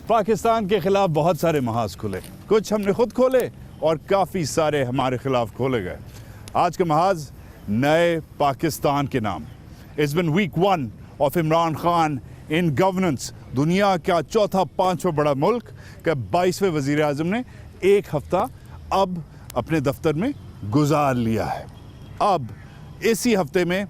पाकिस्तान के खिलाफ बहुत सारे महाज खुले, कुछ हमने खुद खोले और काफ़ी सारे हमारे खिलाफ खोले गए। आज का महाज नए पाकिस्तान के नाम। It's been week 1 of Imran Khan in governance। दुनिया का चौथा पांचवा बड़ा मुल्क का 22वें वज़ीर आज़म ने एक हफ्ता अब अपने दफ्तर में गुजार लिया है। अब इसी हफ्ते में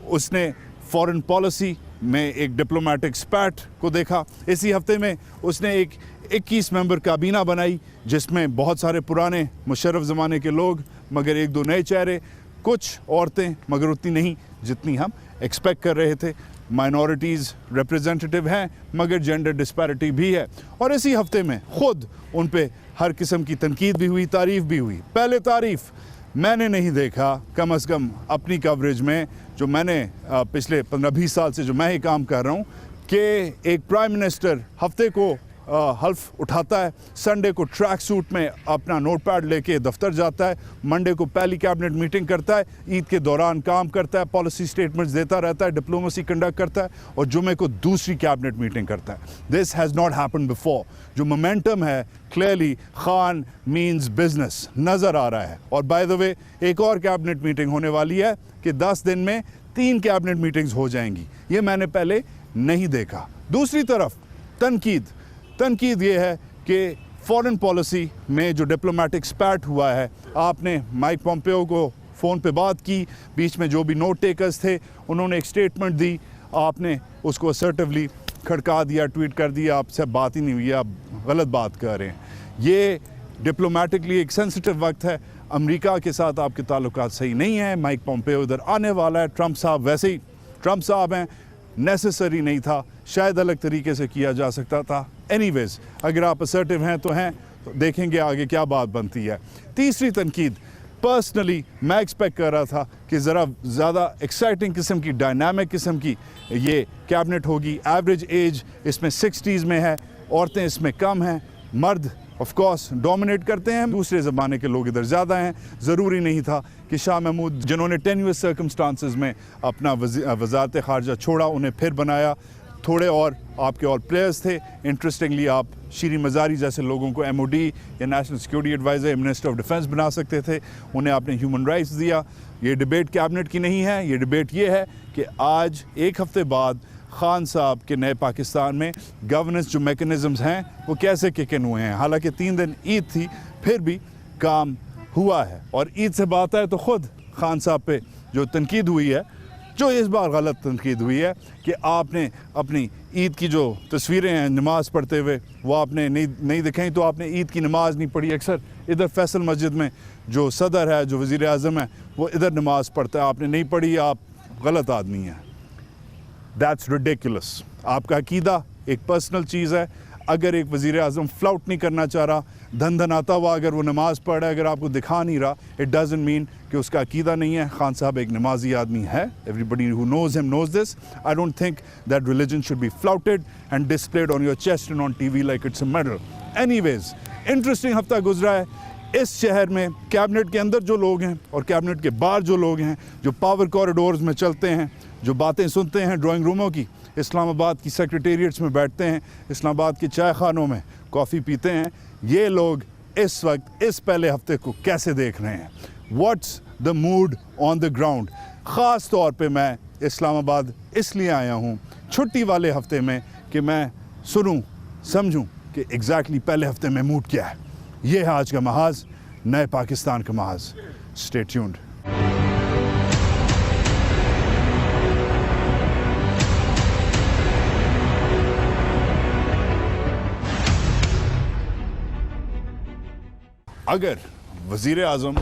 उसने फॉरेन पॉलिसी में एक डिप्लोमेटिक स्पैट को देखा। इसी हफ्ते में उसने एक 21 मेंबर काबीना बनाई जिसमें बहुत सारे पुराने मुशर्रफ ज़माने के लोग मगर एक दो नए चेहरे, कुछ औरतें मगर उतनी नहीं जितनी हम एक्सपेक्ट कर रहे थे। माइनॉरिटीज़ रिप्रेजेंटेटिव हैं मगर जेंडर डिस्पैरिटी भी है। और इसी हफ्ते में ख़ुद उन पे हर किस्म की तनकीद भी हुई, तारीफ़ भी हुई। पहले तारीफ़ मैंने नहीं देखा कम से कम अपनी कवरेज में, जो मैंने पिछले 15-20 साल से जो मैं ही काम कर रहा हूँ, कि एक प्राइम मिनिस्टर हफ्ते को हल्फ उठाता है, संडे को ट्रैक सूट में अपना नोट पैड लेके दफ्तर जाता है, मंडे को पहली कैबिनेट मीटिंग करता है, ईद के दौरान काम करता है, पॉलिसी स्टेटमेंट्स देता रहता है, डिप्लोमेसी कंडक्ट करता है और जुमे को दूसरी कैबिनेट मीटिंग करता है। This has not happened before. जो मोमेंटम है क्लियरली खान मीन्स बिजनेस नज़र आ रहा है। और बाय द वे एक और कैबिनेट मीटिंग होने वाली है कि 10 दिन में 3 कैबिनेट मीटिंग्स हो जाएंगी। ये मैंने पहले नहीं देखा। दूसरी तरफ तनकीद ये है कि फॉरेन पॉलिसी में जो डिप्लोमेटिक स्पैट हुआ है, आपने माइक पॉम्पेओ को फ़ोन पे बात की, बीच में जो भी नोट टेकर्स थे उन्होंने एक स्टेटमेंट दी, आपने उसको असर्टिवली खड़का दिया, ट्वीट कर दिया, आपसे बात ही नहीं हुई, आप गलत बात कर रहे हैं। ये डिप्लोमेटिकली एक सेंसिटिव वक्त है। अमेरिका के साथ आपके ताल्लुकात सही नहीं हैं। माइक पॉम्पेओ इधर आने वाला है। ट्रंप साहब वैसे ही ट्रंप साहब हैं, नेसेसरी नहीं था, शायद अलग तरीके से किया जा सकता था। एनीवेज अगर आप असर्टिव हैं तो देखेंगे आगे क्या बात बनती है। तीसरी तनकीद, पर्सनली मैं एक्सपेक्ट कर रहा था कि ज़रा ज़्यादा एक्साइटिंग किस्म की, डायनामिक किस्म की ये कैबिनेट होगी। एवरेज एज इसमें 60s में है, औरतें इसमें कम हैं, मर्द ऑफ कोर्स डोमिनेट करते हैं, दूसरे ज़माने के लोग इधर ज़्यादा हैं। ज़रूरी नहीं था कि शाह महमूद जिन्होंने टेन्यूअस सर्कमस्टांसेस में अपना वज़ारत ख़ारजा छोड़ा, उन्हें फिर बनाया। थोड़े और आपके और प्लेयर्स थे। इंटरेस्टिंगली आप शीरी मज़ारी जैसे लोगों को MOD या national security adviser, minister of defence बना सकते थे, उन्हें आपने ह्यूमन राइट्स दिया। ये डिबेट कैबिनेट की नहीं है, ये डिबेट ये है कि आज एक हफ़्ते बाद खान साहब के नए पाकिस्तान में गवर्नेंस जो मैकेनिज़म्स हैं वो कैसे किक इन हुए हैं। हालांकि 3 दिन ईद थी फिर भी काम हुआ है। और ईद से बात है तो ख़ुद खान साहब पे जो तनकीद हुई है, जो इस बार गलत तनकीद हुई है कि आपने अपनी ईद की जो तस्वीरें हैं नमाज़ पढ़ते हुए वो आपने नहीं दिखाई, तो आपने ईद की नमाज़ नहीं पढ़ी। अक्सर इधर फैसल मस्जिद में जो सदर है, जो वज़ीर आज़म है, वो इधर नमाज़ पढ़ता है, आपने नहीं पढ़ी, आप गलत आदमी हैं। That's ridiculous. आपका अकीदा एक पर्सनल चीज़ है। अगर एक वज़ीर आज़म फ्लाउट नहीं करना चाह रहा, धन आता हुआ अगर वो नमाज़ पढ़ रहा है, अगर आपको दिखा नहीं रहा, इट डजंट मीन कि उसका अकीदा नहीं है। खान साहब एक नमाजी आदमी है। Everybody who knows him knows this. I don't think that religion should be flaunted and displayed on your chest and on TV like it's a medal. Anyways interesting हफ्ता गुजरा है। इस शहर में कैबिनेट के अंदर जो लोग हैं और कैबिनेट के बाहर जो लोग हैं, जो पावर कॉरिडोर्स में चलते हैं, जो बातें सुनते हैं ड्राइंग रूमों की, इस्लामाबाद की सेक्रेटेरिएट्स में बैठते हैं, इस्लामाबाद के चाय खानों में कॉफ़ी पीते हैं, ये लोग इस वक्त इस पहले हफ्ते को कैसे देख रहे हैं? What's the mood on the ground? ख़ास तौर पे मैं इस्लामाबाद इसलिए आया हूँ छुट्टी वाले हफ्ते में कि मैं सुनूँ, समझूँ कि एग्जैक्टली पहले हफ्ते में मूड क्या है। ये है आज का महाज, नए पाकिस्तान का महाज। Stay tuned. अगर वज़ीर आज़म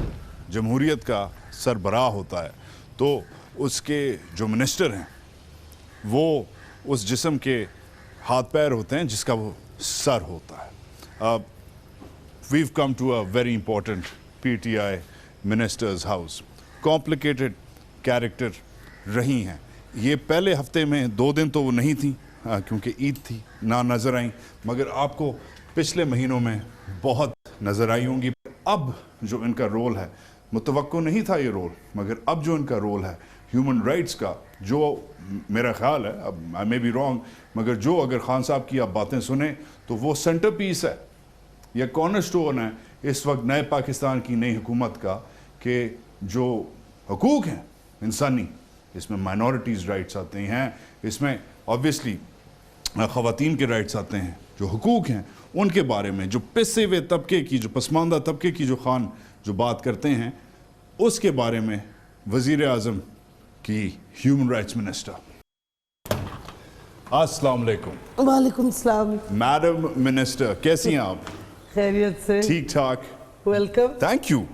जमहूरियत का सरबराह होता है तो उसके जो मिनिस्टर हैं वो उस जिस्म के हाथ पैर होते हैं जिसका वो सर होता है। We've come to a very important PTI minister's house. Complicated character रही हैं। ये पहले हफ्ते में 2 दिन तो वो नहीं थी क्योंकि ईद थी, ना नज़र आई, मगर आपको पिछले महीनों में बहुत नज़र आई होंगी। अब जो इनका रोल है, मुतवक्को नहीं था ये रोल, मगर अब जो इनका रोल है ہیومن رائٹس کا جو میرا خیال ہے, اب آئی مے بی رانگ, مگر جو اگر خان صاحب کی آپ باتیں سنیں تو وہ سینٹر پیس ہے یا کارنر سٹون ہے اس وقت نئے پاکستان کی نئی حکومت کا, کہ جو حقوق ہیں انسانی, اس میں مائنورٹیز رائٹس آتے ہیں, اس میں آبویسلی خواتین کے رائٹس آتے ہیں, جو حقوق ہیں ان کے بارے میں, جو پسے ہوئے طبقے کی, جو پسماندہ طبقے کی جو خان جو بات کرتے ہیں اس کے بارے میں وزیر اعظم کی ہیومن رائٹس منسٹر. السلام علیکم. وعلیکم السلام. میڈم منسٹر کیسی ہیں آپ؟ خیریت سے. ٹھیک ٹھاک. Welcome. Thank you.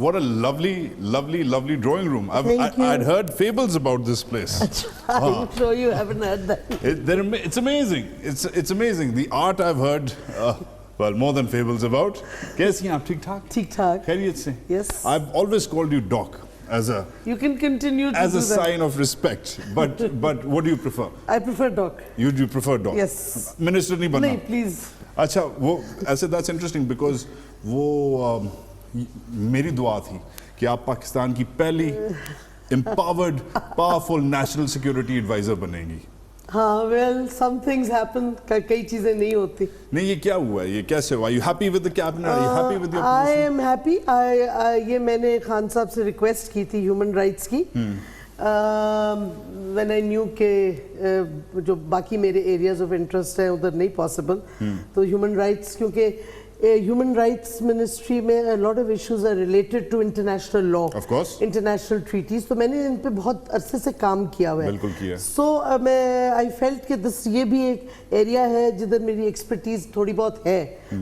What a lovely drawing room. I'd heard fables about this place. I'm sure you haven't heard that. It's amazing. It's amazing. The art I've heard, well, more than fables about. कैसी हैं आप? ठीक ठाक? ठीक ठाक. खैरियत से? Yes. I've always called you Doc as a You can continue to as do a that. sign of respect. But what do you prefer? I prefer Doc. You do prefer Doc? Yes. Minister नहीं बनना? नहीं, please. अच्छा, वो ऐसे that's interesting because वो मेरी दुआ थी कि आप पाकिस्तान की पहली empowered, powerful national security advisor बनेंगी. हाँ, well, some things happen. कई चीजें नहीं होती. नहीं, ये क्या हुआ है? ये कैसे हुआ? Are you happy with the cabinet? Are you happy with your I position? am happy. ये मैंने खान साहब से रिक्वेस्ट की थी ह्यूमन राइट्स की. When I knew कि जो बाकी मेरे एरियाज ऑफ इंटरेस्ट हैं उधर नहीं पॉसिबल, तो ह्यूमन राइट्स, क्योंकि ह्यूमन राइट्स मिनिस्ट्री में a lot of issues are related to international law, Of course. international treaties, तो मैंने इन पे बहुत अरसे से काम किया हुआ है. बिल्कुल किया. So मैं I felt कि ये भी एक एरिया है जिधर मेरी एक्सपर्टीज थोड़ी बहुत है.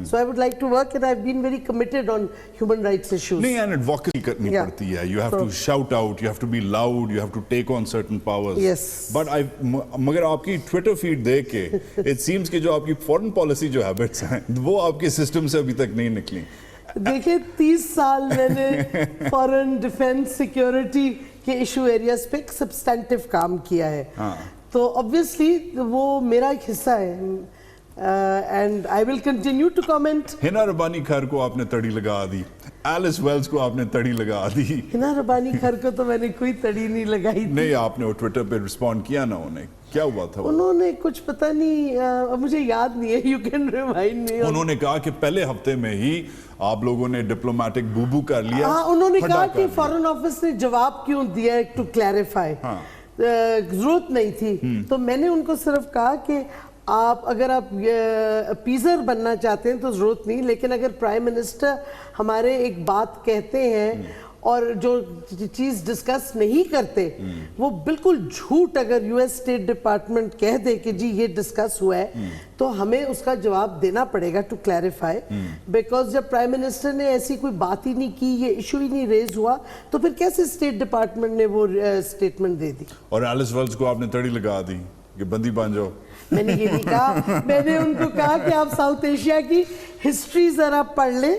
So I would like to work and I've been very committed on human rights issues. नहीं, and advocacy करनी Yeah. पड़ती है. You have to shout out, you have to be loud, you have to take on certain powers. Yes. But मगर आपकी Twitter feed देख के it seems कि जो आपकी foreign policy जो habits हैं वो आपके system से अभी तक नहीं निकली. देखिए 30 साल मैंने फॉरेन डिफेंस सिक्योरिटी के इशू एरियाज पे सब्सटेंटिव काम किया है. तो ऑब्वियसली वो मेरा एक हिस्सा है and I will continue to comment. Hina Rabbani Khar को आपने तड़ी लगा दी, एलिस वेल्स को आपने तड़ी लगा दी. हिना रबानी खर को तो मैंने कोई तड़ी नहीं लगाई थी. नहीं, आपने वो ट्विटर पे रिस्पॉन्ड किया ना, उन्हें क्या हुआ था? उन्होंने कुछ पता नहीं, मुझे याद नहीं है. You can remind me. उन्होंने कहा कि पहले हफ्ते में ही आप लोगों ने डिप्लोमेटिक बूबू कर लिया. हाँ, उन्होंने कहा कि फॉरेन ऑफिस ने जवाब क्यों दिया टू क्लैरिफाई. जरूरत नहीं थी. तो मैंने उनको सिर्फ कहा कि अगर आप अपीजर बनना चाहते हैं तो जरूरत नहीं, लेकिन अगर प्राइम मिनिस्टर हमारे एक बात कहते हैं और जो चीज डिस्कस नहीं करते, वो बिल्कुल झूठ अगर यूएस स्टेट डिपार्टमेंट कह दे कि जी ये डिस्कस हुआ है, तो हमें उसका जवाब देना पड़ेगा टू क्लैरिफाई. बिकॉज जब प्राइम मिनिस्टर ने ऐसी कोई बात ही नहीं की, ये इशू ही नहीं रेज हुआ, तो फिर कैसे स्टेट डिपार्टमेंट ने वो स्टेटमेंट दे दी. और एलिस वेल्स को आपने तड़ी लगा दी कि बंदी बन जाओ. मैंने ये नहीं कहा. मैंने उनको कहा कि आप साउथ एशिया की हिस्ट्री जरा पढ़ लें,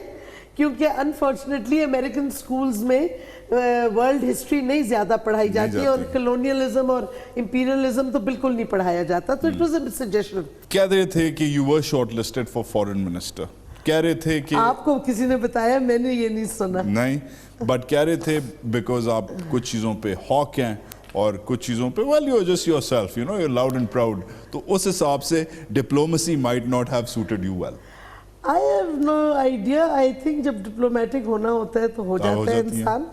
क्योंकि अनफॉर्चुनेटली अमेरिकन स्कूल्स में वर्ल्ड हिस्ट्री नहीं ज्यादा पढ़ाई जाती है और कॉलोनियलिज्म और इंपीरियलिज्म तो बिल्कुल नहीं पढ़ाया जाता. तो इट वाज अ सजेशन. कह रहे थे कि you were shortlisted for foreign minister. कह रहे थे कि आपको किसी ने बताया, मैंने ये नहीं सुना. नहीं, बट कह रहे थे बिकॉज आप कुछ चीज़ों पे हॉक हैं और कुछ चीज़ों पे well you are just yourself, you know, you are loud and proud. तो उस हिसाब से diplomacy might not have suited you well. I have no idea. I think जब डिप्लोमेटिक होना होता है तो हो जाता है इंसान.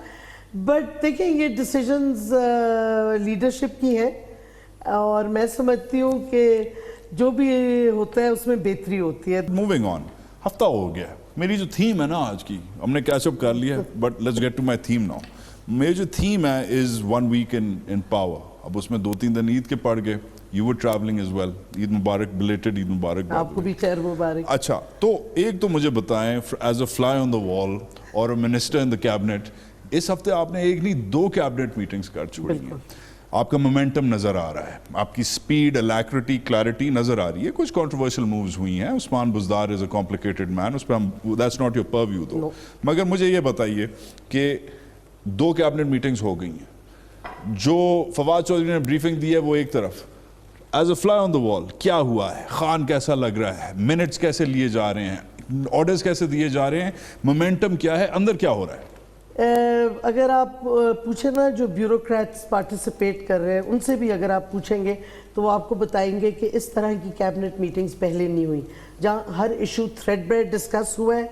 बट देखिए, ये डिसीजंस लीडरशिप की है और मैं समझती हूँ कि जो भी होता है उसमें बेहतरी होती है. मूविंग ऑन, हफ्ता हो गया. मेरी जो थीम है ना आज की, हमने कैचअप कर लिया, but let's get to my theme now. मेरी जो थीम है इज 1 week in power. अब उसमें 2-3 दिन ईद के पड़ गए. You were traveling as well. Eid Mubarak, belated Eid मुबारक. आपको भी खैर मुबारक. अच्छा, तो एक तो मुझे बताएं, as a fly on the wall और a minister in the cabinet, इस हफ्ते आपने एक नहीं 2 कैबिनेट मीटिंग्स कर छोड़ी हैं. आपका मोमेंटम नजर आ रहा है, आपकी स्पीड, अलैक्रिटी, क्लैरिटी नजर आ रही है. कुछ कंट्रोवर्शियल मूव्स हुई हैं. Usman Buzdar is a complicated man, उस पर हम, दैट्स नॉट योर परव्यू दो. मगर मुझे ये बताइए कि 2 कैबिनेट मीटिंग्स हो गई हैं. जो फवाद चौधरी ने ब्रीफिंग दी है वो एक तरफ, as a fly on the wall क्या हुआ है, खान कैसा लग रहा है, मिनट्स कैसे लिए जा रहे हैं, ऑर्डर्स कैसे दिए जा रहे हैं, मोमेंटम क्या है, अंदर क्या हो रहा है? اگر آپ پوچھیں نا جو بیوروکریٹس پارٹیسپیٹ کر رہے ہیں ان سے بھی اگر آپ پوچھیں گے تو وہ آپ کو بتائیں گے کہ اس طرح کی کیبنٹ میٹنگز پہلے نہیں ہوئی جہاں ہر ایشو تھریڈ بیڈ ڈسکس ہوا ہے,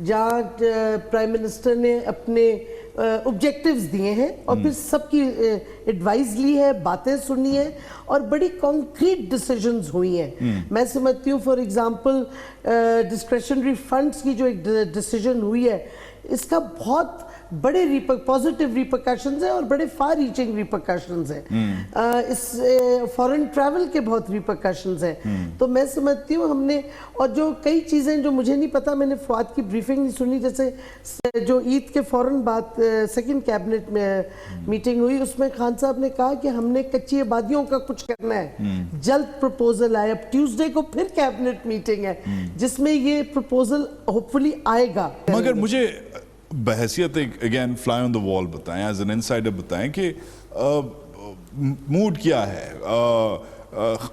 جہاں پرائم منسٹر نے اپنے آبجیکٹیوز دیے ہیں اور پھر سب کی ایڈوائز لی ہے, باتیں سنی ہیں اور بڑی کانکریٹ ڈیسیجنز ہوئی ہیں. میں سمجھتی ہوں فار ایگزامپل ڈسکریشنری فنڈز کی جو ایک ڈیسیجن ہوئی ہے اس کا بہت بڑے پازیٹیو ریپرکشنز ہیں اور بڑے فار ریچنگ ریپرکشنز ہیں. اس فورن ٹریول کے بہت ریپرکشنز ہیں. تو میں سمجھتی ہوں ہم نے, اور جو کئی چیزیں جو مجھے نہیں پتا, میں نے فواد کی بریفنگ نہیں سنی, جیسے جو عید کے فوراً بعد سیکنڈ کیبنٹ میں میٹنگ ہوئی اس میں خان صاحب نے کہا کہ ہم نے کچی آبادیوں کا کچھ کرنا ہے, جلد پروپوزل آئے. اب ٹیوزڈے کو پھر کیبنٹ میٹنگ ہے جس میں یہ پروپوزل ہوپ فلی آئے گا. مگر مجھے بحیثیت اگین فلائی آن دا وال بتائیں, ایز این انسائڈر بتائیں کہ موڈ کیا ہے.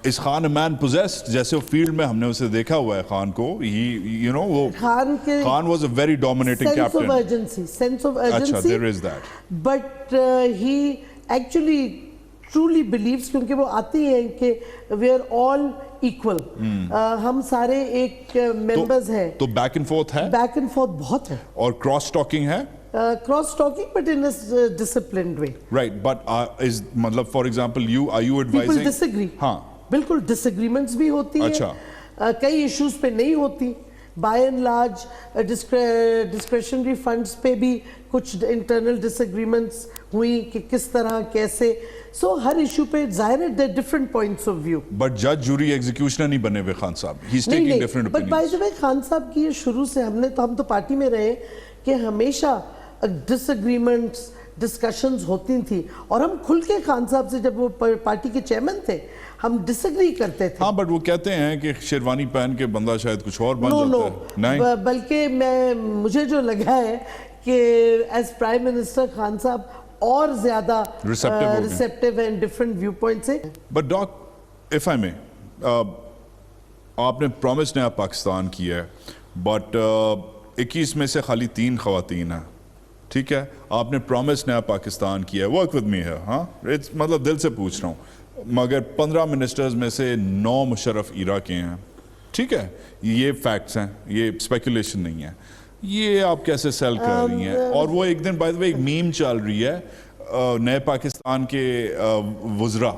اس خان مین پوزیسڈ, جیسے فیلڈ میں ہم نے اسے دیکھا ہوا ہے خان کو, یو نو وہ Khan was a very dominating captain. Sense of urgency, there is that. But he actually truly believes, کیونکہ وہ آتے ہیں کہ وی آر آل ایکول, ہم سارے ایک ممبرز ہیں. تو بیک اینڈ فورتھ ہے, بیک اینڈ فورتھ بہت ہے, اور کراس ٹاکنگ ہے. Cross talking but in a disciplined way. Right, but is مطلب for example you are you advising, people disagree. ہاں بالکل ڈس ایگریمنٹس بھی ہوتی ہیں. اچھا, کئی ایشوز پہ نہیں ہوتی. By and large discretionary funds پہ بھی کچھ انٹرنل ڈس ایگریمنٹس ہوئی کہ کس طرح کیسے. سو ہر ایشو پہ ظاہر ہے there are different points of view. But جج جوری ایگزیکیوشنر نہیں بنے ہوئے Khan sahab, he is taking different opinions. But by the way Khan sahab کی یہ شروع سے ہم تو پارٹی میں رہے کہ ہمیشہ ڈس ایگریمنٹس ڈسکشنز ہوتی تھیں, اور ہم کھل کے خان صاحب سے, جب وہ پارٹی کے چیئرمین تھے, ہم ڈس ایگری کرتے تھے. ہاں, بٹ وہ کہتے ہیں کہ شیروانی پہن کے بندہ شاید کچھ اور بن جاتا ہے. نہیں, بلکہ مجھے جو لگا ہے کہ ایز پرائم منسٹر خان صاحب اور زیادہ ریسیپٹیو ہیں ڈفرنٹ ویو پوائنٹ سے. بٹ ڈاک اف آئی مے, آپ نے پرومس نیا پاکستان کیا ہے, بٹ 21 میں سے خالی 3 خواتین ہیں, ٹھیک ہے. آپ نے پرومس نیا پاکستان کیا ہے, ورک ود می ہے, ہاں مطلب دل سے پوچھ رہا ہوں, مگر 15 منسٹرز میں سے 9 مشرف ایرا کے ہیں, ٹھیک ہے. یہ فیکٹس ہیں, یہ اسپیکولیشن نہیں ہے. یہ آپ کیسے سیل کر رہی ہیں؟ اور وہ ایک دن بائی دی وے ایک میم چل رہی ہے نئے پاکستان کے وزراء,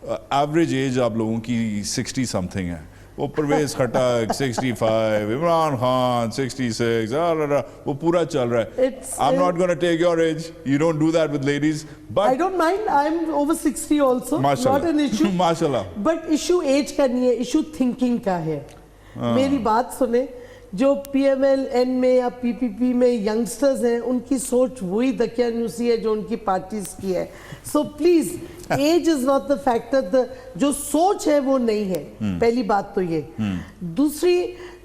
ایوریج ایج آپ لوگوں کی 60 سم تھنگ ہے. وہ پرویز خٹک 65, عمران خان 66, وہ پورا چل رہا ہے. I'm not going to take your age. You don't do that with ladies. But I don't mind. I'm over 60 also. Not an issue. ماشاءاللہ. But issue age کا نہیں ہے, issue thinking کا ہے. میری بات سنیں, جو پی ایم ایل این میں یا پی پی پی میں ینگسٹرز ہیں ان کی سوچ وہی دقیانوسی ہے جو ان کی پارٹیز کی ہے. So please age is not the factor, جو سوچ ہے وہ نہیں ہے. پہلی بات تو یہ. دوسری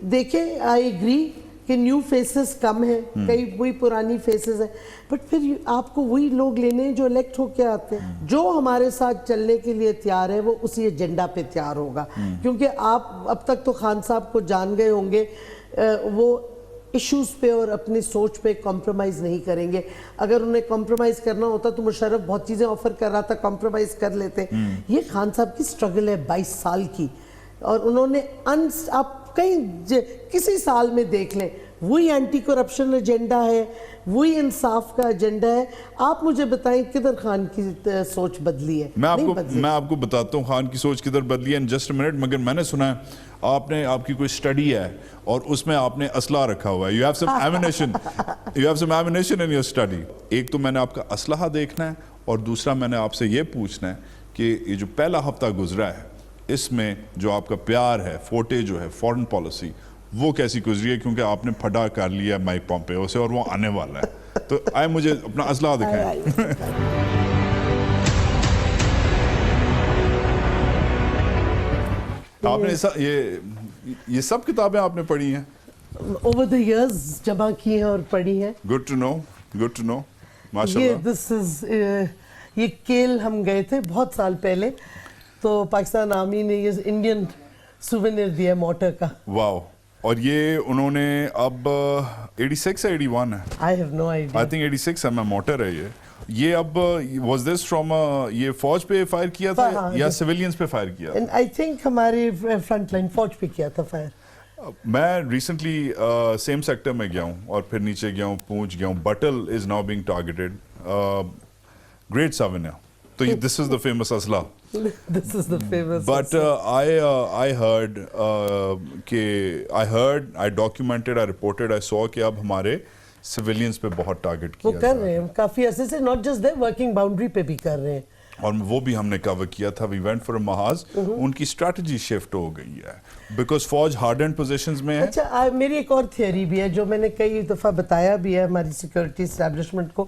دیکھیں, آئی ایگری کہ نیو فیسز کم ہیں, کئی وہی پرانی فیسز ہیں, بٹ پھر آپ کو وہی لوگ لینے ہیں جو الیکٹ ہو کے آتے ہیں. جو ہمارے ساتھ چلنے کے لیے تیار ہے وہ اسی ایجنڈا پہ تیار ہوگا. کیونکہ آپ اب تک تو خان صاحب کو جان گئے ہوں گے, وہ ایشوز پہ اور اپنی سوچ پہ کمپرومائز نہیں کریں گے. اگر انہیں کمپرومائز کرنا ہوتا تو مشرف بہت چیزیں آفر کر رہا تھا, کمپرومائز کر لیتے. یہ خان صاحب کی سٹرگل ہے 22 سال کی, اور انہوں نے آپ کہیں کسی سال میں دیکھ لیں وہی اینٹی کرپشن ایجنڈا ہے, وہی انصاف کا ایجنڈا ہے. آپ مجھے بتائیں کدھر خان کی سوچ بدلی ہے؟ میں آپ کو بتاتا ہوں خان کی سوچ کدھر بدلی ہے ان جسٹ اے منٹ. مگر میں نے سنا ہے آپ کی کوئی اسٹڈی ہے اور اس میں آپ نے اسلحہ رکھا ہوا ہے. You have some ammunition in your study. ایک تو میں نے آپ کا اسلحہ دیکھنا ہے, اور دوسرا میں نے آپ سے یہ پوچھنا ہے کہ یہ جو پہلا ہفتہ گزرا ہے اس میں جو آپ کا پیار ہے, فوٹے جو ہے فورن پالیسی, وہ کیسی گزری ہے؟ کیونکہ آپ نے پھٹا کر لیا مائک پومپیو سے اور وہ آنے والا ہے. تو آئے مجھے اپنا اسلحہ دکھائیں. آپ نے یہ سب کتابیں آپ نے پڑھی ہیں اوور دی ایئرز, جمع کی ہیں اور پڑھی ہیں. گڈ ٹو نو ماشاءاللہ. یہ کیل ہم گئے تھے بہت سال پہلے, تو پاکستان آرمی نے یہ انڈین سوونیر دیا موٹر کا. واو. اور یہ انہوں نے اب 86 ہے 81 ہے I have no idea. I think 86 ہے میں موٹر ہے یہ اب واز دس فرام یہ فوج پہ فائر کیا تھا یا سویلینز پہ فائر کیا And I think ہمارے فرنٹ لائن فوج پہ کیا تھا فائر. میں ریسنٹلی سیم سیکٹر میں گیا ہوں اور پھر نیچے گیا ہوں پونچھ گیا ہوں Battal is now being targeted گریٹ ساونیا تو دس از دا فیمس اسلحہ. This is the famous. But I heard I documented, I reported, I saw کہ اب ہمارے civilians پہ بہت ٹارگٹ کیا وہ کر رہے ہیں کافی عرصے سے, not just there, working boundary پہ بھی کر رہے ہیں. اور وہ بھی ہم نے کور کیا تھا. وی وینٹ فار محاذ. ان کی اسٹریٹجی شفٹ ہو گئی ہے بیکاز فوج ہارڈ اینڈ پوزیشنز میں ہے. اچھا میری ایک اور تھیوری بھی ہے جو میں نے کئی دفعہ بتایا بھی ہے ہماری سیکورٹی اسٹیبلشمنٹ کو,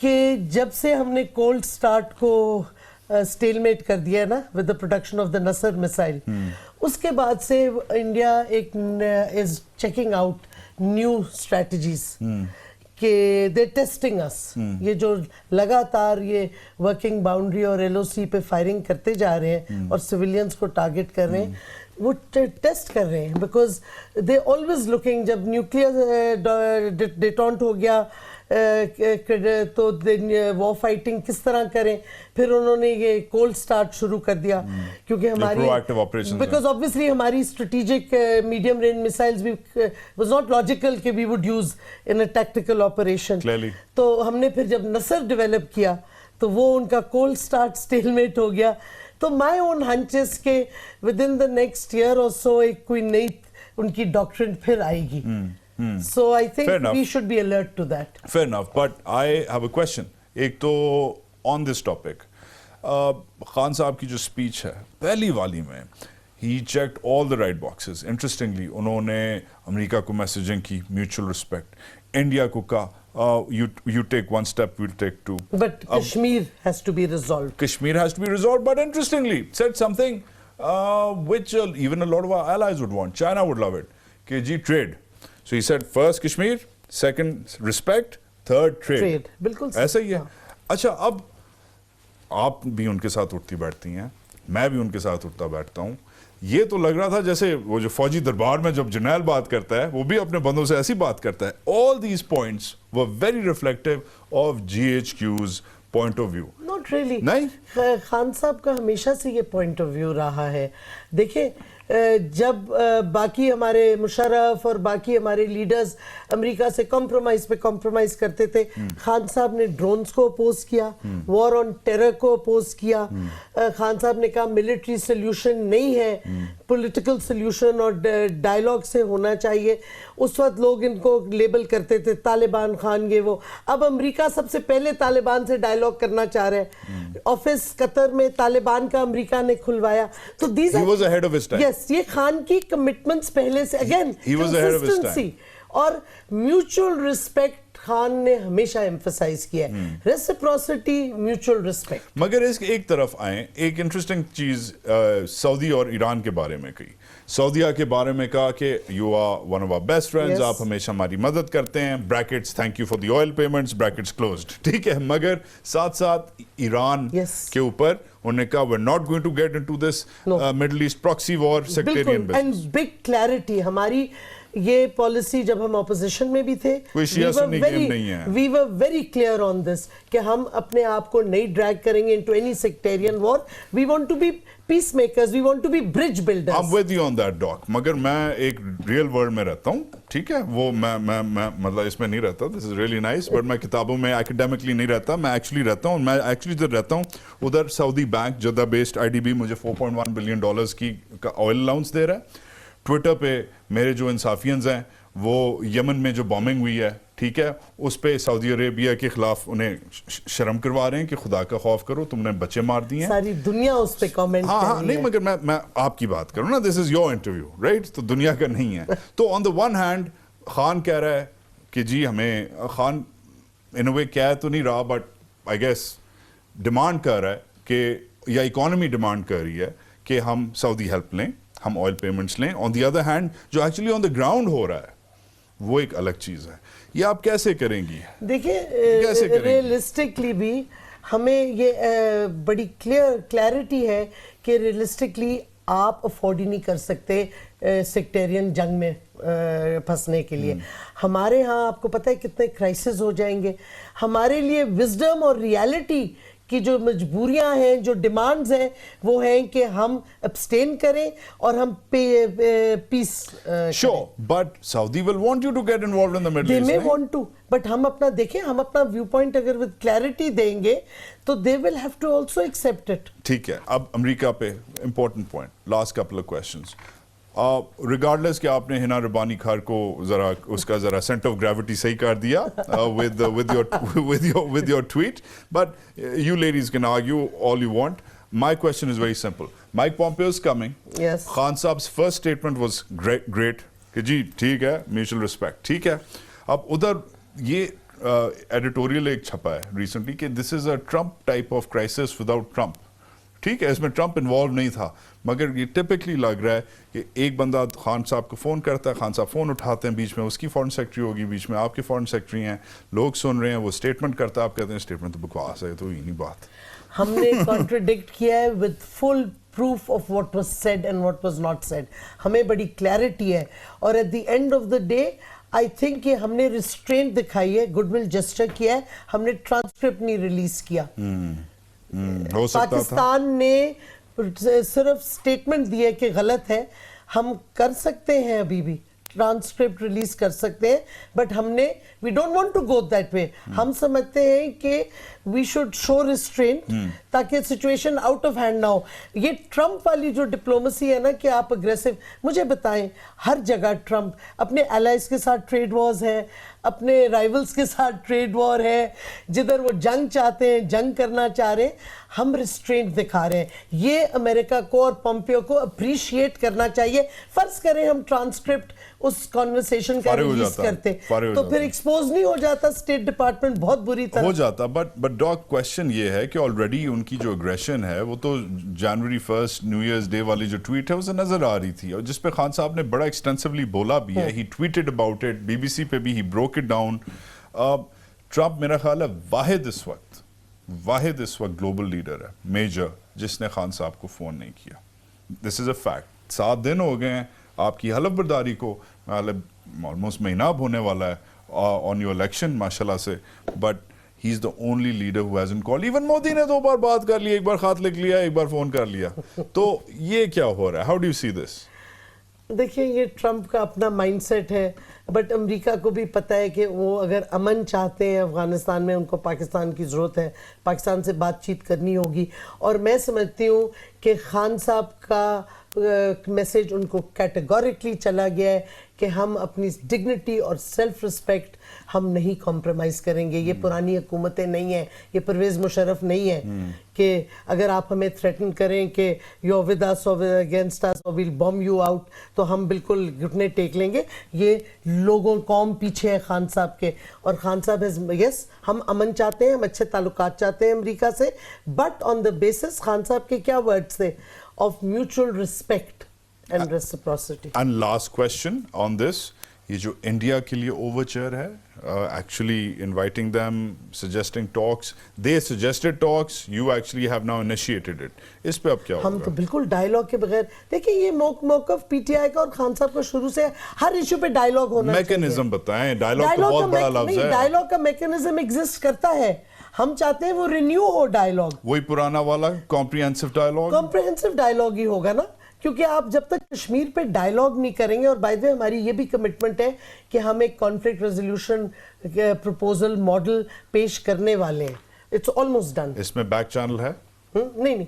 کہ جب سے ہم نے کولڈ سٹارٹ کو اسٹیل میٹ کر دیا ہے نا with the production of the Nasr missile, اس کے بعد سے انڈیا ایک is checking out new strategies کہ دے ٹیسٹنگ اس. یہ جو لگاتار یہ ورکنگ باؤنڈری اور ایل او سی پہ فائرنگ کرتے جا رہے ہیں اور سویلینس کو ٹارگٹ کر رہے ہیں, وہ ٹیسٹ کر رہے ہیں بیکاز دے آلویز لکنگ. جب نیوکلیئر ڈیٹونٹ ہو گیا تو وار فائٹنگ کس طرح کریں, پھر انہوں نے یہ کولڈ سٹارٹ شروع کر دیا کیونکہ ہماری بیکاز obviously ہماری اسٹریٹجک میڈیم رینج میسائلز بھی واز ناٹ لاجیکل کہ we would use in a tactical operation. تو ہم نے پھر جب نصر ڈیولپ کیا تو وہ ان کا کولڈ سٹارٹ اسٹیل میٹ ہو گیا. تو مائی اون ہنچز کے within the next year or so ایک کوئی نئی ان کی ڈاکٹرن پھر آئے گی. So I think we should be alert to that. Fair enough, but I have a question. ایک تو on this topic, Khan sahab کی جو اسپیچ ہے پہلی والی میں he checked all the right boxes. Interestingly, انہوں نے امریکہ کو میسیجنگ کی mutual respect. انڈیا کو کہا you take one step, we'll take two. But Kashmir has to be resolved. Kashmir has to be resolved, but interestingly said something which even a lot of our allies would want. China would love it. کہ جی trade. So he said first Kashmir, second respect, third trade. بالکل ایسا ہی ہے. اچھا اب آپ بھی ان کے ساتھ اٹھتی بیٹھتی ہیں, میں بھی ان کے ساتھ اٹھتا بیٹھتا ہوں. یہ تو لگ رہا تھا جیسے وہ جو فوجی دربار میں جب جرنیل بات کرتا ہے وہ بھی اپنے بندوں سے ایسی بات کرتا ہے. All these points were very reflective of GHQ's point of view. Not really. نہیں, خان صاحب کا ہمیشہ سے یہ پوائنٹ آف ویو رہا ہے. دیکھیں جب باقی ہمارے مشرف اور باقی ہمارے لیڈرز امریکہ سے کمپرومائز پہ کمپرومائز کرتے تھے, خان صاحب نے ڈرونز کو اپوز کیا, وار آن ٹیرر کو اپوز کیا. خان صاحب نے کہا ملٹری سلیوشن نہیں ہے, پولیٹیکل سلیوشن اور ڈائلاگ سے ہونا چاہیے. اس وقت لوگ ان کو لیبل کرتے تھے طالبان خان یہ وہ. اب امریکہ سب سے پہلے طالبان سے ڈائلاگ کرنا چاہ رہے ہیں. آفس قطر میں طالبان کا امریکہ نے کھلوایا. تو these he was ahead of his time. Yes, یہ خان کی کمٹمنٹس پہلے سے اگین کنسسٹنسی اور میوچل ریسپیکٹ خان نے ہمیشہ ایمفسائز کیا ہے. ریسپروسٹی, میوچل ریسپیکٹ. مگر اس ایک طرف آئیں, ایک انٹرسٹنگ چیز سعودی اور ایران کے بارے میں کہی. سعودیہ کے بارے میں کہا کہ you are one of our best friends, آپ ہمیشہ ہماری مدد کرتے ہیں, brackets thank you for the oil payments, brackets closed. ٹھیک ہے, مگر ساتھ ساتھ ایران کے اوپر انہوں نے کہا we're not going to get into this Middle East proxy war sectarian business. And big clarity. ہماری یہ پالیسی جب ہم اپوزیشن میں بھی تھے we were very clear on this کہ ہم اپنے آپ کو نہیں ڈریگ کریں گے into any sectarian war. We want to be peacemakers, we want to be bridge builders. I'm with you on that, Doc. مگر میں ایک ریئل ورلڈ میں رہتا ہوں, ٹھیک ہے, وہ میں مطلب اس میں نہیں رہتا. This is really nice, but میں کتابوں میں academically نہیں رہتا, میں ایکچولی رہتا ہوں. میں ایکچولی ادھر رہتا ہوں, ادھر سعودی بینک جدہ بیسڈ IDB مجھے $4.1 billion کی آئل الاؤنس دے رہا ہے. ٹویٹر پہ میرے جو انصافیئنز ہیں وہ یمن میں جو بامنگ ہوئی ہے, ٹھیک ہے, اس پہ سعودی عربیہ کے خلاف انہیں شرم کروا رہے ہیں کہ خدا کا خوف کرو, تم نے بچے مار دیے ہیں. ساری دنیا اس پہ کامنٹ کر رہی ہے. ہاں نہیں, مگر میں آپ کی بات کروں نا, دس از یور انٹرویو رائٹ, تو دنیا کا نہیں ہے. تو آن دا ون ہینڈ خان کہہ رہا ہے کہ جی ہمیں, خان ان اے وے کہہ تو نہیں رہا بٹ آئی گیس ڈیمانڈ کر رہا ہے کہ, یا اکانومی ڈیمانڈ کر رہی ہے کہ ہم سعودی ہیلپ لیں, ہم آئل پیمنٹس لیں. آن دی ادر ہینڈ جو ایکچولی آن دا گراؤنڈ ہو رہا ہے وہ ایک الگ چیز ہے. یہ آپ کیسے کریں گی؟ دیکھیں ریئلسٹکلی بھی ہمیں یہ بڑی کلیئرٹی ہے کہ ریئلسٹکلی آپ افورڈ ہی نہیں کر سکتے सेक्टेरियन जंग में फंसने के लिए। हमारे यहाँ आपको पता है कितने क्राइसिस हो जाएंगे। हमारे लिए विजडम और रियलिटी की जो मजबूरियां हैं, जो डिमांड्स हैं, वो हैं कि हम abstain करें और हम piece Sure, but Saudi will want you to get involved in the Middle they East. may नहीं? want to, but हम अपना देखें, हम अपना व्यू पॉइंट अगर विद क्लैरिटी देंगे तो they will have to also accept it. ठीक है, अब अमेरिका पे important point, last couple of questions. Regardless कि आपने हिना रबानी खार को जरा उसका जरा center of gravity सही कर दिया with your tweet, but you ladies can argue all you want. My question is very simple. Mike Pompeo is coming. Yes. Khan Saab's first statement was great कि जी ठीक है, mutual respect, ठीक है. अब उधर ये एडिटोरियल एक छपा है रिसेंटली कि this is a Trump type of crisis without Trump. ठीक है, इसमें ट्रम्प इन्वॉल्व नहीं था, मगर ये टिपिकली लग रहा है कि एक बंदा खान साहब को फ़ोन करता है, खान साहब फ़ोन उठाते हैं, बीच में उसकी फॉरेन सेक्रेटरी होगी, बीच में आपके फॉरेन सेक्रेटरी हैं, लोग सुन रहे हैं, वो स्टेटमेंट करता है, आप कहते हैं स्टेटमेंट तो बकवास है, तो ये नहीं बात. हमने कॉन्ट्रडिक्ट किया है with full proof of what was said and what was not said. हमें बड़ी क्लैरिटी है और at the end of the day I think कि हमने रिस्ट्रेंट दिखाई है, गुडविल जेस्चर किया है, हमने ट्रांसक्रिप्ट नहीं रिलीज किया. हो सकता था. पाकिस्तान ने सिर्फ स्टेटमेंट दिए कि गलत है. हम कर सकते हैं, अभी भी ट्रांसक्रिप्ट रिलीज कर सकते हैं, बट हमने we don't want to go that way. हम समझते हैं कि वी शुड शो रिस्ट्रेंट ताकि सिचुएशन आउट ऑफ हैंड ना हो. ये ट्रम्प वाली जो डिप्लोमेसी है ना कि आप अग्रेसिव, मुझे बताएं हर जगह ट्रम्प अपने एलाइज के साथ ट्रेड वॉर्स है, अपने राइवल्स के साथ ट्रेड वॉर है, जिधर वो जंग चाहते हैं, जंग करना चाह रहे हैं, हम रिस्ट्रेंट दिखा रहे हैं. ये अमेरिका को और पोम्पियो को अप्रिशिएट करना चाहिए. फर्ज करें हम ट्रांसक्रिप्ट उस कॉन्वर्सेशन का रिलीज करते तो फिर एक्सपोज नहीं हो जाता स्टेट डिपार्टमेंट बहुत बुरी तरह हो जाता. बट डॉग क्वेश्चन ये है कि ऑलरेडी उनकी जो एग्रेशन है वो तो जनवरी 1 न्यू ईयर्स डे वाली जो ट्वीट है उसे नजर आ रही थी, और जिस पे खान साहब ने बड़ा एक्सटेंसिवली बोला भी है. He tweeted about it, BBC पे भी he broke it down. Trump मेरा ख्याल है वाहिद इस वक्त ग्लोबल लीडर है मेजर जिसने खान साहब को फोन नहीं किया. This is a fact. 7 दिन हो गए हैं आपकी हलफ बर्दारी को, ऑलमोस्ट महीना होने वाला है ऑन योर इलेक्शन माशाल्लाह से, but he is the only leader who hasn't called. Even Modi ने 2 बार बात कर ली, एक बार खात लिख लिया, एक बार फोन कर लिया. तो ये क्या हो रहा है? How do you see this? देखिए, ये ट्रम्प का अपना माइंडसेट है, बट अमेरिका को भी पता है कि वो अगर अमन चाहते हैं अफगानिस्तान में, उनको पाकिस्तान की ज़रूरत है, पाकिस्तान से बातचीत करनी होगी. और मैं समझती हूँ कि खान साहब का मैसेज उनको कैटेगोरिकली चला गया है कि हम अपनी डिग्निटी और सेल्फ रिस्पेक्ट हम नहीं कॉम्प्रोमाइज़ करेंगे. ये पुरानी हुकूमतें नहीं हैं, ये परवेज़ मुशर्रफ नहीं है कि अगर आप हमें थ्रेटन करें कि यू विद अस और अगेंस्ट अस और विल बॉम्ब यू आउट, तो हम बिल्कुल घुटने टेक लेंगे. ये लोगों कौम पीछे है खान साहब के, और खान साहब यस हम अमन चाहते हैं, हम अच्छे ताल्लुकात चाहते हैं अमेरिका से, but on the basis Khan साहब के क्या वर्ड्स थे of mutual respect and reciprocity. And last question on this, ये जो इंडिया के लिए ओवरचर है, actually inviting them, suggesting talks, they suggested talks, you actually have now initiated it. इस पे अब क्या होगा? हम तो बिल्कुल डायलॉग के बगैर, देखिए ये मौक़िफ़ पीटीआई का और खान साहब का शुरू से हर इशू पे डायलॉग होना चाहिए. मैकेनिज्म बताएं. डायलॉग तो बहुत बड़ा लफ्ज है. डायलॉग का मैकेनिज्म एग्जिस्ट करता है. हम चाहते हैं वो रिन्यू हो डायलॉग, वही पुराना वाला कॉम्प्रिहेंसिव डायलॉग ही होगा ना, क्योंकि आप जब तक कश्मीर पे डायलॉग नहीं करेंगे. और बाय द वे हमारी ये भी कमिटमेंट है कि हम एक कॉन्फ्लिक्ट रेजोल्यूशन प्रपोजल मॉडल पेश करने वाले हैं. It's almost done. इसमें बैक चैनल है? नहीं,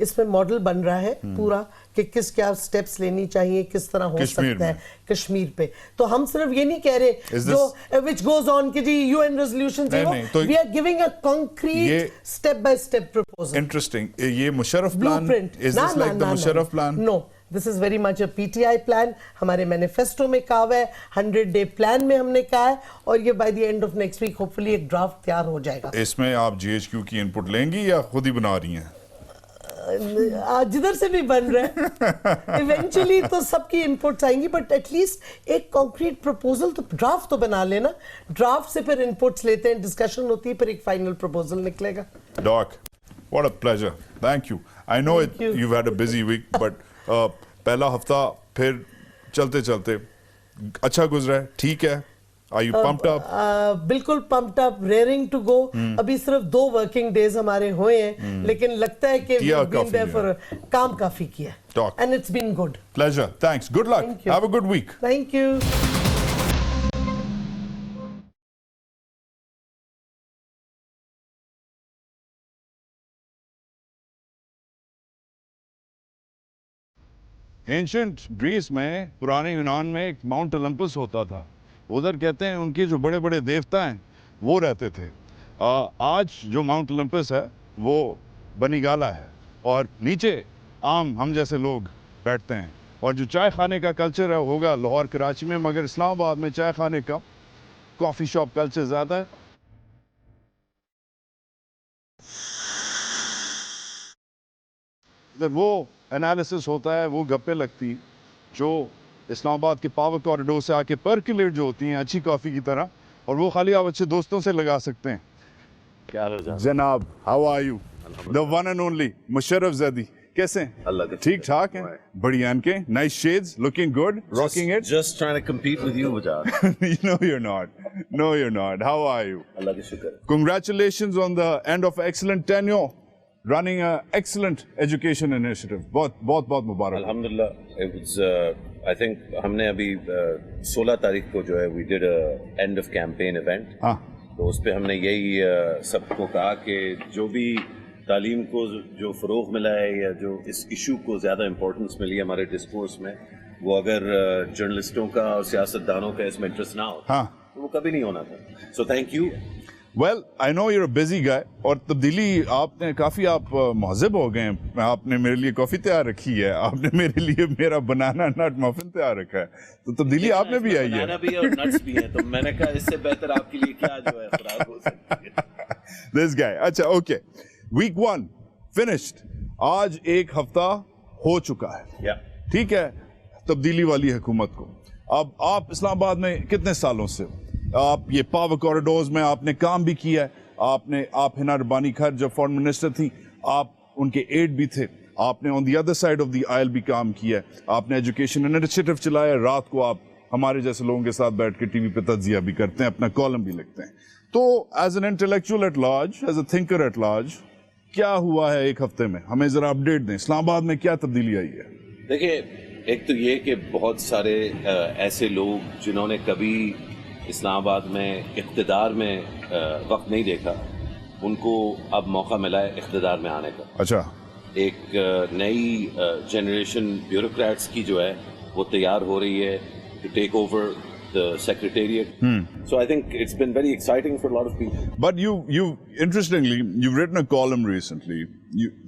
इसमें मॉडल बन रहा है पूरा कि किस क्या स्टेप्स लेनी चाहिए, किस तरह हो सकता है कश्मीर पे. तो हम सिर्फ ये नहीं कह रहे जो व्हिच गोज ऑन कि जी यूएन रेजोल्यूशन से, we are giving a concrete step by step proposal. Interesting. ये Musharraf plan, is this like the Musharraf plan? No, this is very much a PTI plan. हमारे मैनिफेस्टो में कहा हुआ है, 100-day प्लान में हमने कहा है, और ये by the end of next week hopefully एक ड्राफ्ट तैयार हो जाएगा. इसमें आप जीएचक्यू की इनपुट लेंगी या खुद ही बना रही हैं? जिधर से भी बन रहा है इवेंचुअली तो सबकी इनपुट्स आएंगी, बट एटलीस्ट एक कॉन्क्रीट प्रपोजल तो ड्राफ्ट तो बना लेना. ड्राफ्ट से फिर इनपुट्स लेते हैं, डिस्कशन होती है, फिर एक फाइनल प्रपोजल निकलेगा. Doc, what a pleasure. Thank you. I know you've had a busy week, but पहला हफ्ता फिर چلتے چلتے اچھا گزرا ہے, ٹھیک ہے, are you pumped up? بالکل pumped up, raring to go. ابھی صرف 2 ورکنگ ڈیز ہمارے ہوئے ہیں, لیکن لگتا ہے کہ کام کافی کیا, and it's been good. Pleasure, thanks, good luck, have a good week. Thank you. Ancient Greece میں, پرانے یونان میں ایک ماؤنٹ اولمپس ہوتا تھا. ادھر کہتے ہیں ان کے جو بڑے بڑے دیوتا ہیں وہ رہتے تھے. آج جو ماؤنٹ اولمپس ہے وہ بنی گالا ہے, اور نیچے عام ہم جیسے لوگ بیٹھتے ہیں. اور جو چائے خانے کا کلچر ہے ہوگا لاہور کراچی میں, مگر اسلام آباد میں چائے خانے کا, کافی شاپ کلچر زیادہ ہے. وہ انالیسس ہوتا ہے, وہ گپے لگتی جو اسلام آباد کے پاور کوریڈور سے آ کے پرکولیٹ جو ہوتی ہیں اچھی کافی کی طرح, اور وہ خالی آپ اچھے دوستوں سے لگا سکتے ہیں. کیا حال ہے جناب, how are you? The one and only Musharraf Zaidi, کیسے ہیں؟ اللہ کا ٹھیک ٹھاک ہیں, بڑی آنکھیں, nice shades, looking good, rocking it. Just trying to compete with you, Bajaj. No, you're not. No, you're not. How are you? اللہ کا شکر. Congratulations on the end of excellent tenure. Running an excellent education initiative. بہت مبارک. الحمدللہ. It was, I think ہم نے ابھی 16 تاریخ کو جو ہے we did a end of campaign event. ہاں. تو اس پہ ہم نے یہی سب کو کہا کہ جو بھی تعلیم کو جو فروغ ملا ہے یا جو اس ایشو کو زیادہ امپورٹنس ملی ہے ہمارے ڈسکورس میں, وہ اگر جرنلسٹوں کا اور سیاستدانوں کا اس میں انٹرسٹ نہ ہو تو وہ کبھی نہیں ہونا تھا. So thank you. Well, I know you're a busy guy, اور تبدیلی آپ نے کافی, آپ مہذب ہو گئے ہیں. آپ نے میرے لیے کافی تیار رکھی ہے, آپ نے میرے لیے میرا بنانا نٹ مفن تیار رکھا ہے, تو تبدیلی آپ نے بھی آئی ہے. بنانا بھی ہے اور نٹس بھی ہیں, تو میں نے کہا اس سے بہتر آپ کے لیے کیا جو ہے خوراک ہو سکتی ہے. This guy. اچھا, اوکے. Week 1 finished. آج ایک ہفتہ ہو چکا ہے. ٹھیک ہے, تبدیلی والی حکومت کو. اب آپ اسلام آباد میں کتنے سالوں سے, آپ یہ پاور کوریڈورز میں آپ نے کام بھی کیا ہے, آپ ہنا ربانی کھر جب فورن منسٹر تھی, آپ ان کے ایڈ بھی تھے, آپ نے on the other side of the aisle بھی کام کیا ہے, آپ نے ایجوکیشن انیشیٹو چلایا, رات کو آپ ہمارے جیسے لوگوں کے ساتھ بیٹھ کے ٹی وی پہ تجزیہ بھی کرتے ہیں, اپنا کالم بھی لکھتے ہیں. تو as an intellectual at large, as a thinker at large, کیا ہوا ہے ایک ہفتے میں, ہمیں ذرا اپڈیٹ دیں. اسلام آباد میں کیا تبدیلی آئی ہے؟ دیکھیے, ایک تو یہ کہ بہت سارے ایسے لوگ جنہوں نے کبھی اسلام آباد میں اقتدار میں وقت نہیں دیکھا, ان کو اب موقع ملا ہے اقتدار میں آنے کا. اچھا. ایک نئی جنریشن بیوروکریٹس کی جو ہے وہ تیار ہو رہی ہے to take over the secretariat. So I think it's been very exciting for a lot of people. But interestingly, you've written a column recently.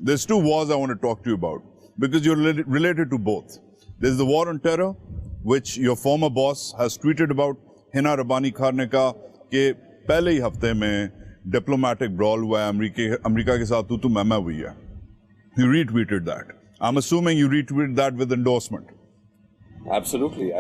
There's 2 wars I want to talk to you about, because you're related to both. There's the war on terror, which your former boss has tweeted about. ہنا ربانی کھار نے کہا کہ پہلے ہی ہفتے میں diplomatic برال ہوا ہے, امریکہ کے ساتھ تو مہمہ ہوئی ہے. You retweeted that. I'm assuming you retweeted that with endorsement. Absolutely. I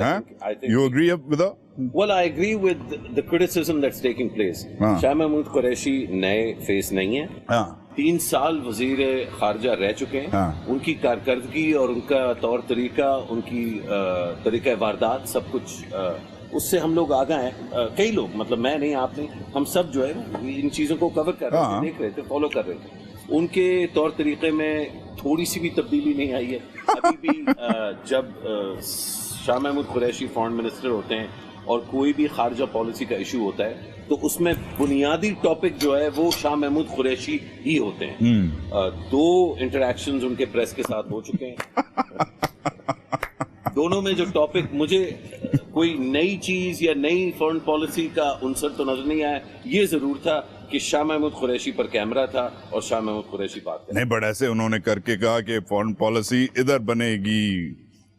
think you agree with that? Well, I agree with the criticism that's taking place. Shah Mahmood Qureshi نئے فیس نہیں ہیں. 3 سال وزیر خارجہ رہ چکے ہیں. ان کی کارکردگی اور ان کا طور طریقہ, ان کی طریقہ واردات, سب کچھ اس سے ہم لوگ آگاہ ہیں. کئی لوگ, مطلب میں نہیں, آپ نہیں, ہم سب جو ہے ان چیزوں کو کور کر رہے تھے, دیکھ رہے تھے, فالو کر رہے تھے. ان کے طور طریقے میں تھوڑی سی بھی تبدیلی نہیں آئی ہے ابھی بھی. جب شاہ محمود قریشی فارن منسٹر ہوتے ہیں اور کوئی بھی خارجہ پالیسی کا ایشو ہوتا ہے تو اس میں بنیادی ٹاپک جو ہے وہ شاہ محمود قریشی ہی ہوتے ہیں. 2 انٹریکشنز ان کے پریس کے ساتھ ہو چکے ہیں. دونوں میں جو ٹاپک, مجھے کوئی نئی چیز یا نئی فارن پالیسی کا عنصر تو نظر نہیں آیا. یہ ضرور تھا کہ شاہ محمود قریشی پر کیمرہ تھا اور شاہ محمود قریشی بات کریں. نہیں, بڑا ایسے انہوں نے کر کے کہا کہ فارن پالیسی ادھر بنے گی,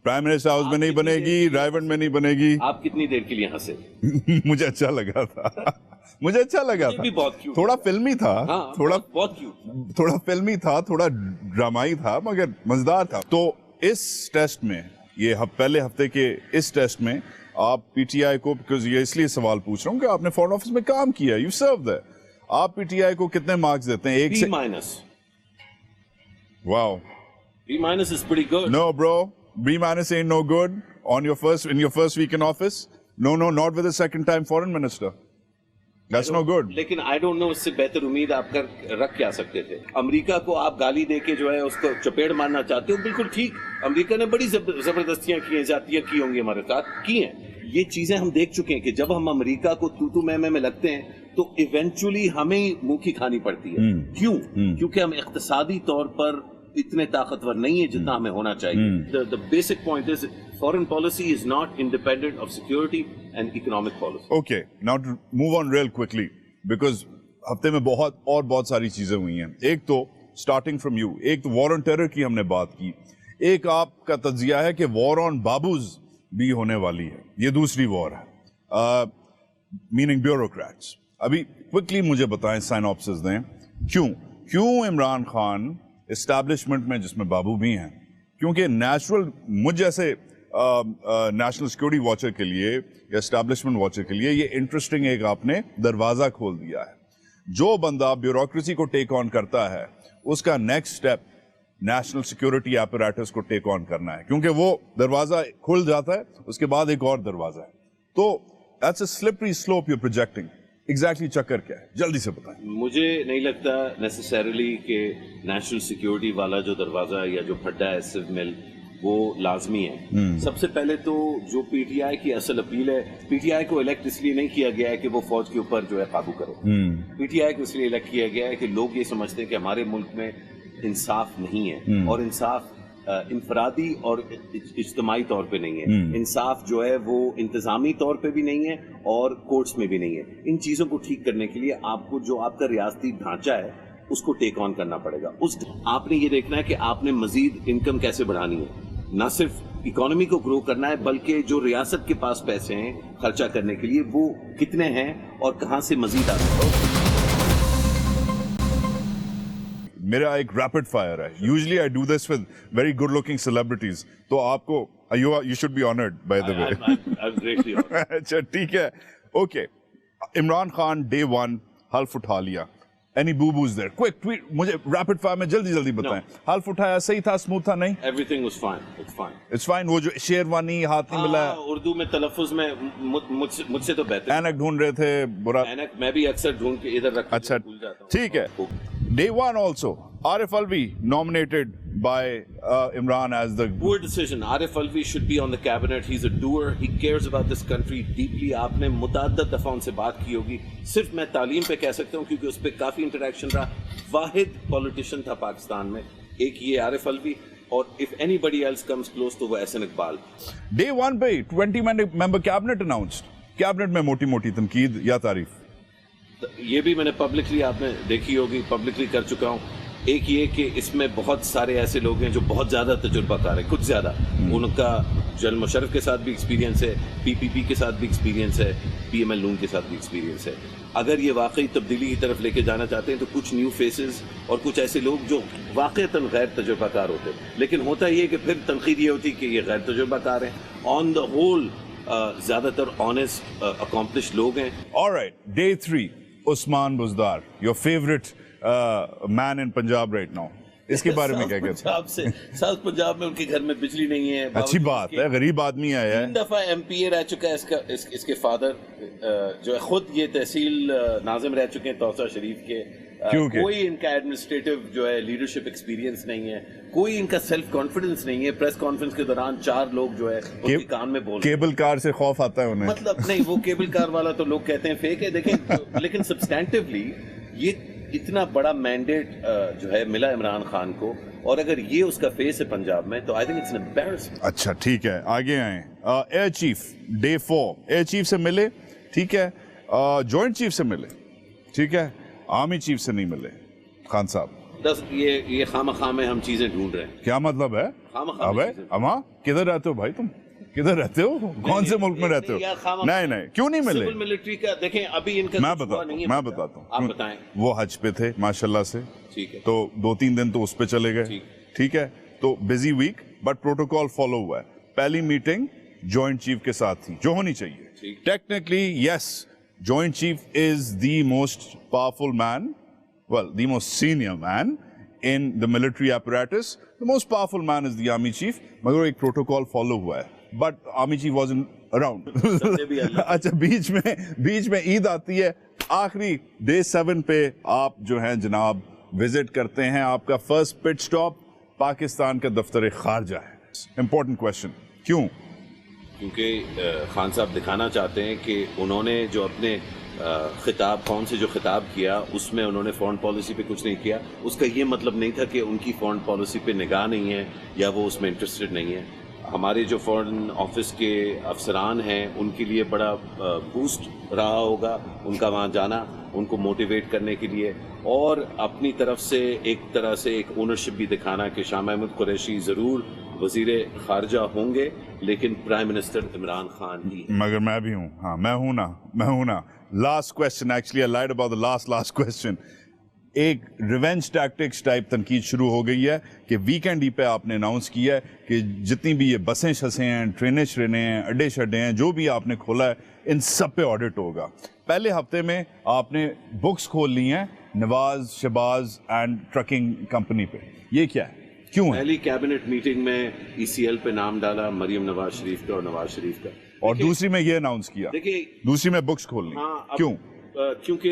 پرائم منسٹر ہاؤس میں نہیں بنے گی, رائیونڈ میں نہیں بنے گی. آپ کتنی دیر کے لیے ہنسے؟ مجھے اچھا لگا تھا, مجھے اچھا لگا تھا. تھوڑا فلمی تھا, تھوڑا فلمی تھا, تھوڑا ڈرامائی تھا, مگر مزیدار تھا. تو اس ٹیسٹ میں, یہ پہلے ہفتے کے اس ٹیسٹ میں آپ پی ٹی آئی کو, بیکاز یہ اس لیے سوال پوچھ رہا ہوں کہ آپ نے فارن آفس میں کام کیا, یو سرو دیر, آپ پی ٹی آئی کو کتنے مارکس دیتے ہیں؟ 1 سے B-. Wow. B- is pretty good. No bro, B- ain't no good in your first week in office. No, not with a second time foreign minister. That's no good. लेकिन I don't know इससे बेहतर उम्मीद आप रख क्या सकते थे? America को आप गाली दे के जो है उसको चपेट मारना चाहते हो, बिल्कुल ठीक। अमेरिका ने बड़ी जबरदस्तियां की हैं, जातियां की होंगी हमारे साथ, की हैं। ये चीजें हम देख चुके हैं कि जब हम अमेरिका को तू में लगते हैं तो इवेंचुअली हमें मुंह की खानी पड़ती है। क्यों? क्योंकि हम इक्तिसादी तौर पर इतने ताकतवर नहीं है जितना हमें होना चाहिए। The basic point is foreign policy is not independent of security and economic policy. Okay, now to move on real quickly because हफ्ते में बहुत सारी चीजें हुई हैं। एक तो starting from you, एक तो war on terror की हमने बात की, एक आपका तज्जिया है कि war on बाबूज भी होने वाली है, ये दूसरी वॉर है, मीनिंग ब्यूरोक्रेट्स। अभी क्विकली मुझे बताएं, साइनॉप्सिस दें, क्यों इमरान खान एस्टैब्लिशमेंट में जिसमें बाबू भी हैं, क्योंकि मुझ जैसे नेशनल सिक्योरिटी वॉचर के लिए या एस्टैब्लिशमेंट वॉचर के लिए ये इंटरेस्टिंग एक आपने दरवाजा खोल दिया है। जो बंदा ब्यूरोक्रेसी को टेक ऑन करता है उसका next step national security apparatus को टेक ऑन करना है, क्योंकि वो दरवाजा खुल जाता है उसके बाद एक और दरवाजा है। तो that's a slippery slope you projecting. Exactly चक्कर क्या है, जल्दी से बताएं। मुझे नहीं लगता नेसेसरीली कि नेशनल सिक्योरिटी वाला जो दरवाजा या जो फड्डा है सिव मिल वो लाजमी है। सबसे पहले तो जो पीटीआई की असल अपील है, पीटीआई को इलेक्ट इसलिए नहीं किया गया है कि वो फौज के ऊपर जो है काबू करे। पीटीआई को इसलिए इलेक्ट किया गया है कि लोग ये समझते हैं कि हमारे मुल्क में इंसाफ नहीं है, और इंसाफ इंफरादी और इज्तिमाई तौर पे नहीं है। इंसाफ जो है वो इंतजामी तौर पे भी नहीं है और कोर्ट्स में भी नहीं है। इन चीज़ों को ठीक करने के लिए आपको जो आपका रियासती ढांचा है उसको टेक ऑन करना पड़ेगा। आपने ये देखना है कि आपने मजीद इनकम कैसे बढ़ानी है, ना सिर्फ इकोनॉमी को ग्रो करना है बल्कि जो रियासत के पास पैसे हैं खर्चा करने के लिए वो कितने हैं और कहाँ से मजीद आ सकते हो। मेरा एक रैपिड फायर है। Usually I do this with very good looking celebrities, तो आपको you should be honoured by the way. अच्छा ठीक है, ओके। इमरान खान डे 1 हल्फ उठा लिया, एनी बूबूज देयर, क्विक ट्वीट, मुझे रैपिड फायर में जल्दी बताएं। हल्फ उठाया, सही था, स्मूथ था? नहीं, everything was fine, it's fine. वो जो शेरवानी हाथ नहीं मिला, उर्दू में तलफ्फुज में मुझसे तो बेहतर। ऐनक ढूंढ रहे थे, बुरा ऐनक मैं भी अक्सर ढूंढ के इधर रख, अच्छा ठीक है। Day 1 also, Arif Alvi nominated by Imran as the... Poor decision. Arif Alvi should be on the cabinet. He's a doer. He cares about this country deeply. आपने मुतअद्दिद दफ़ा उनसे बात की होगी। सिर्फ मैं तालीम पे कह सकता हूँ क्योंकि उस पर काफ़ी इंटरेक्शन रहा। वाहिद पॉलिटिशियन था पाकिस्तान में, एक ये आरिफ अलवी, और if anybody else comes close तो वो एहसन इकबाल। Day 1 पे 20 member cabinet announced. कैबिनेट में मोटी तनकीद या तारीफ? ये भी मैंने पब्लिकली, आपने देखी होगी, पब्लिकली कर चुका हूँ। एक ये कि इसमें बहुत सारे ऐसे लोग हैं जो बहुत ज़्यादा तजुर्बाकार हैं, कुछ ज़्यादा। उनका जनरल मुशर्रफ के साथ भी एक्सपीरियंस है, पीपीपी के साथ भी एक्सपीरियंस है, पीएमएल नून के साथ भी एक्सपीरियंस है। अगर ये वाकई तब्दीली की तरफ लेके जाना चाहते हैं तो कुछ न्यू फेसेस और कुछ ऐसे लोग जो वाकईतन गैर तजुर्बाकार होते हैं। लेकिन होता ये कि फिर तनकीद ये होती कि ये गैर तजुर्बाकार हैं। ऑन द होल ज़्यादातर ऑनेस्ट अकॉम्प्लिश लोग हैं। Alright, day 3, Usman Buzdar, your favourite man in Punjab right now, इसके बारे में क्या कहते हैं? साउथ पंजाब में उनके घर में बिजली नहीं है। अच्छी बात है, गरीब आदमी आया है। 3 दफा एमपीए रह चुका है इसके फादर जो है, खुद ये तहसील नाजिम रह चुके हैं तौसा शरीफ के। कोई इनका एडमिनिस्ट्रेटिव जो है लीडरशिप एक्सपीरियंस नहीं है, कोई इनका सेल्फ कॉन्फिडेंस नहीं है। प्रेस कॉन्फ्रेंस के दौरान 4 लोग जो है उनके कान में बोल, केबल कार से खौफ आता है उन्हें। मतलब नहीं, वो केबल कार वाला तो लोग कहते हैं फेक है, देखें। लेकिन सब्सटैंटिवली ये इतना बड़ा मैंडेट जो है मिला इमरान खान को, और अगर ये उसका फेस है पंजाब में तो I think it's an embarrassment. अच्छा ठीक है, आगे आए। Air chief day 4, air chief से मिले, ठीक है, जॉइंट चीफ से मिले, ठीक है, आर्मी चीफ से नहीं मिले। खान साहब, ये खामखा में हम चीजें ढूंढ रहे हैं। क्या मतलब है? अबे अमा, किधर रहते हो भाई तुम? किधर रहते हो? कौन से मुल्क में रहते हो? नहीं, क्यों नहीं मिले? सिविल मिलिट्री का देखें, अभी इनका मैं बताता हूँ। आप बताएं। वो हज पे थे माशाल्लाह से, ठीक है, तो 2-3 दिन तो उस पे चले गए, ठीक है, तो busy week but protocol follow हुआ है। पहली मीटिंग जॉइंट चीफ के साथ थी, जो होनी चाहिए। Technically yes, joint chief is the most powerful man, well, the most senior man in the military apparatus. The most powerful man is the army chief. मगर वो एक protocol follow हुआ है. But army chief wasn't around. अच्छा बीच में ईद आती है. आखिरी day 7 पे आप जो हैं जनाब विजिट करते हैं. आपका first pit stop पाकिस्तान का दफ्तर खारजा है. Important question. क्यों? क्योंकि खान साहब दिखाना चाहते हैं कि उन्होंने जो अपने खिताब कौन से जो खिताब किया उसमें उन्होंने फॉरेन पॉलिसी पे कुछ नहीं किया. उसका ये मतलब नहीं था कि उनकी फॉरेन पॉलिसी पे निगाह नहीं है या वो उसमें इंटरेस्टेड नहीं है. हमारे जो फॉरेन ऑफिस के अफसरान हैं उनके लिए बड़ा बूस्ट रहा होगा उनका वहाँ जाना, उनको मोटिवेट करने के लिए और अपनी तरफ से एक तरह से एक ओनरशिप भी दिखाना कि शाह महमूद कुरैशी ज़रूर वज़ीर ख़ारजा होंगे लेकिन प्राइम मिनिस्टर इमरान खान ही. मगर मैं भी हूँ. हाँ मैं हूँ ना. Last question, actually I lied about the last question. एक रिवेंज टैक्टिक्स टाइप तनकीद शुरू हो गई है कि वीकेंड ही पे आपने अनाउंस किया है कि जितनी भी ये बसें शसें हैं, ट्रेनें हैं, अड्डे शड्डे हैं, जो भी आपने खोला है इन सब पे ऑडिट होगा. पहले हफ्ते में आपने बुक्स खोल ली हैं Nawaz, Shahbaz and trucking company पे. ये क्या है, क्यों है? पहली कैबिनेट मीटिंग में ECL पे नाम डाला मरियम नवाज शरीफ का और नवाज शरीफ का. और दूसरी में ये अनाउंस किया. देखिए दूसरी में बुक्स खोल ली. हाँ, क्यों? क्योंकि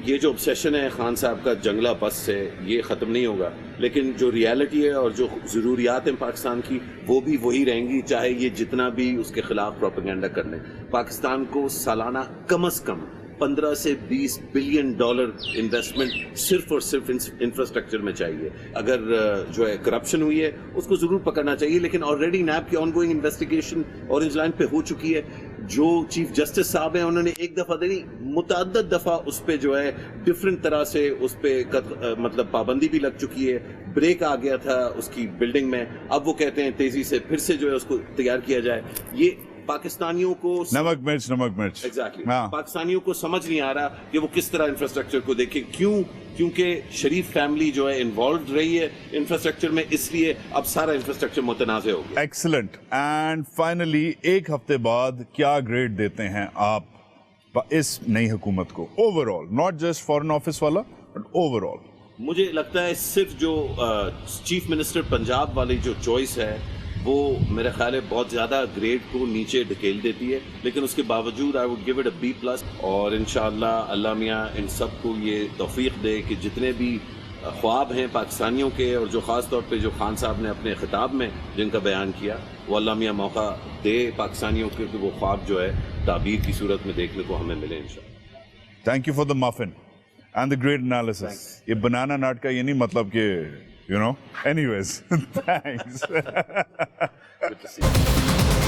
ये जो ऑब्सेशन है खान साहब का जंगला बस से ये ख़त्म नहीं होगा. लेकिन जो रियलिटी है और जो ज़रूरियात हैं पाकिस्तान की वो भी वही रहेंगी चाहे ये जितना भी उसके खिलाफ प्रोपेगेंडा कर लें. पाकिस्तान को सालाना कम से कम 15 से 20 बिलियन डॉलर इन्वेस्टमेंट सिर्फ और सिर्फ इंफ्रास्ट्रक्चर में चाहिए. अगर जो है करप्शन हुई है उसको ज़रूर पकड़ना चाहिए. लेकिन ऑलरेडी नैब की ऑनगोइंग इन्वेस्टिगेशन ऑरेंज लाइन पे हो चुकी है. जो चीफ जस्टिस साहब हैं उन्होंने एक दफ़ा नहीं मुतअद्दिद दफ़ा उस पर जो है डिफरेंट तरह से उस पर मतलब पाबंदी भी लग चुकी है. ब्रेक आ गया था उसकी बिल्डिंग में. अब वो कहते हैं तेज़ी से फिर से जो है उसको तैयार किया जाए. ये पाकिस्तानियों को नमक मिर्च एग्जैक्टली पाकिस्तानियों को समझ नहीं आ रहा कि वो किस तरह इंफ्रास्ट्रक्चर को देखें. क्योंकि शरीफ फैमिली जो है इन्वॉल्व रही है इंफ्रास्ट्रक्चर में, इसलिए अब सारा इंफ्रास्ट्रक्चर मुतनाज़ हो गया. एक्सीलेंट. एंड फाइनली एक हफ्ते बाद क्या ग्रेड देते हैं आप इस नई हुकूमत को overall, not just foreign office वाला बट ओवरऑल? मुझे लगता है सिर्फ जो चीफ मिनिस्टर पंजाब वाली जो चॉइस है वो मेरे ख्याल है बहुत ज़्यादा ग्रेड को नीचे ढकेल देती है. लेकिन उसके बावजूद I would give it a B+. और इंशाअल्लाह अल्लाह मियाँ इन सब को ये तौफीक दे कि जितने भी ख्वाब हैं पाकिस्तानियों के और जो ख़ास तौर पे जो खान साहब ने अपने खिताब में जिनका बयान किया वो अल्लाह मियाँ मौका दे पाकिस्तानियों के कि वो ख्वाब जो है ताबीर की सूरत में देखने को हमें मिले इंशाअल्लाह. Thank you for the muffin and the great analysis. ये बनाना नट का ये नहीं मतलब कि you know, anyways. Thanks. Good to see you.